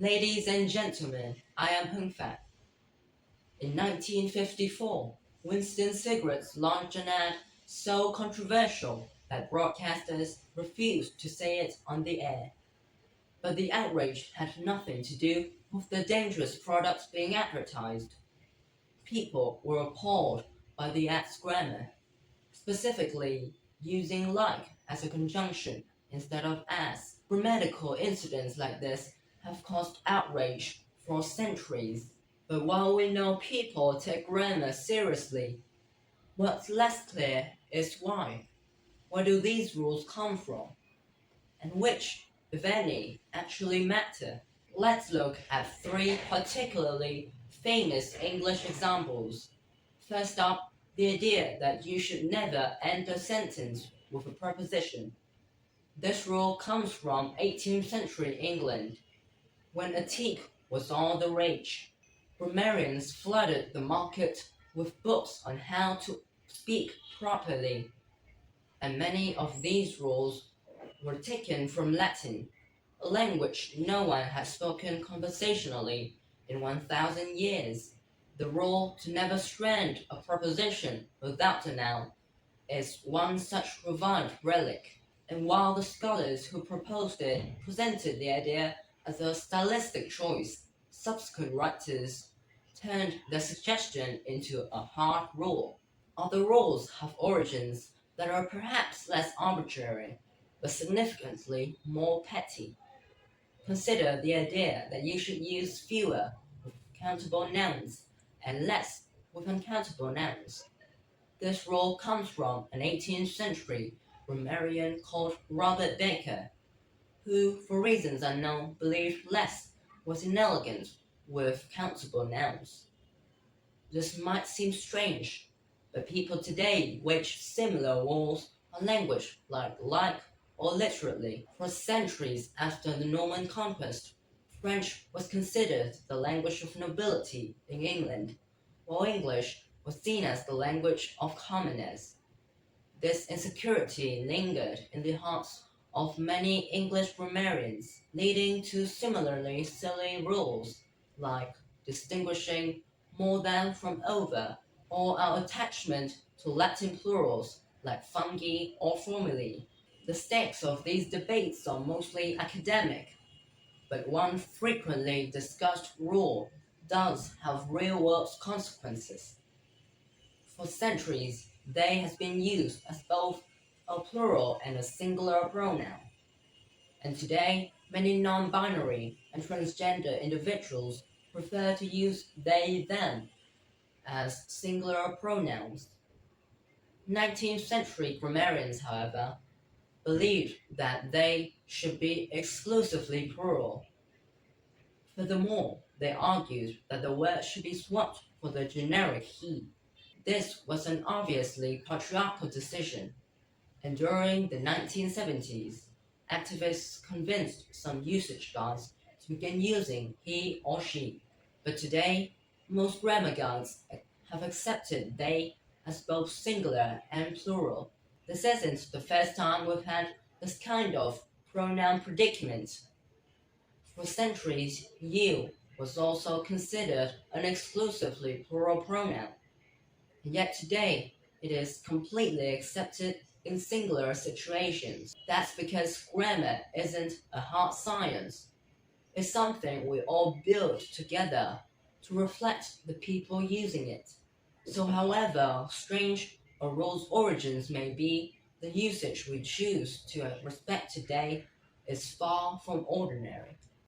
Ladies and gentlemen, I am Heng Fan. In 1954, Winston Cigarettes launched an ad so controversial that broadcasters refused to say it on the air. But the outrage had nothing to do with the dangerous products being advertised. People were appalled by the ad's grammar, specifically using like as a conjunction instead of as. Grammatical incidents like this have caused outrage for centuries. But while we know people take grammar seriously, what's less clear is why. Where do these rules come from? And which, if any, actually matter? Let's look at three particularly famous English examples. First up, the idea that you should never end a sentence with a preposition. This rule comes from 18th century England, when a teak was all the rage. Grammarians flooded the market with books on how to speak properly, and many of these rules were taken from Latin, a language no one had spoken conversationally in 1,000 years. The rule to never strand a preposition without a noun is one such revived relic. And while the scholars who proposed it presented the idea as a stylistic choice, subsequent writers turned the suggestion into a hard rule. Other rules have origins that are perhaps less arbitrary, but significantly more petty. Consider the idea that you should use fewer with countable nouns and less with uncountable nouns. This rule comes from an 18th century grammarian called Robert Baker, who, for reasons unknown, believed less was inelegant with countable nouns. This might seem strange, but people today wage similar wars on language like or literally. For centuries after the Norman conquest, French was considered the language of nobility in England, while English was seen as the language of commoners. This insecurity lingered in the hearts of many English grammarians, leading to similarly silly rules like distinguishing more than from over, or our attachment to Latin plurals like fungi or formulae. The stakes of these debates are mostly academic, but one frequently discussed rule does have real-world consequences. For centuries, they has been used as both a plural and a singular pronoun. And today, many non-binary and transgender individuals prefer to use they, them as singular pronouns. 19th century grammarians, however, believed that they should be exclusively plural. Furthermore, they argued that the word should be swapped for the generic he. This was an obviously patriarchal decision, and during the 1970s, activists convinced some usage guides to begin using he or she. But today, most grammar guides have accepted they as both singular and plural. This isn't the first time we've had this kind of pronoun predicament. For centuries, you was also considered an exclusively plural pronoun, and yet today it is completely accepted in singular situations. That's because grammar isn't a hard science. It's something we all build together to reflect the people using it. So however strange a rule's origins may be, the usage we choose to respect today is far from ordinary.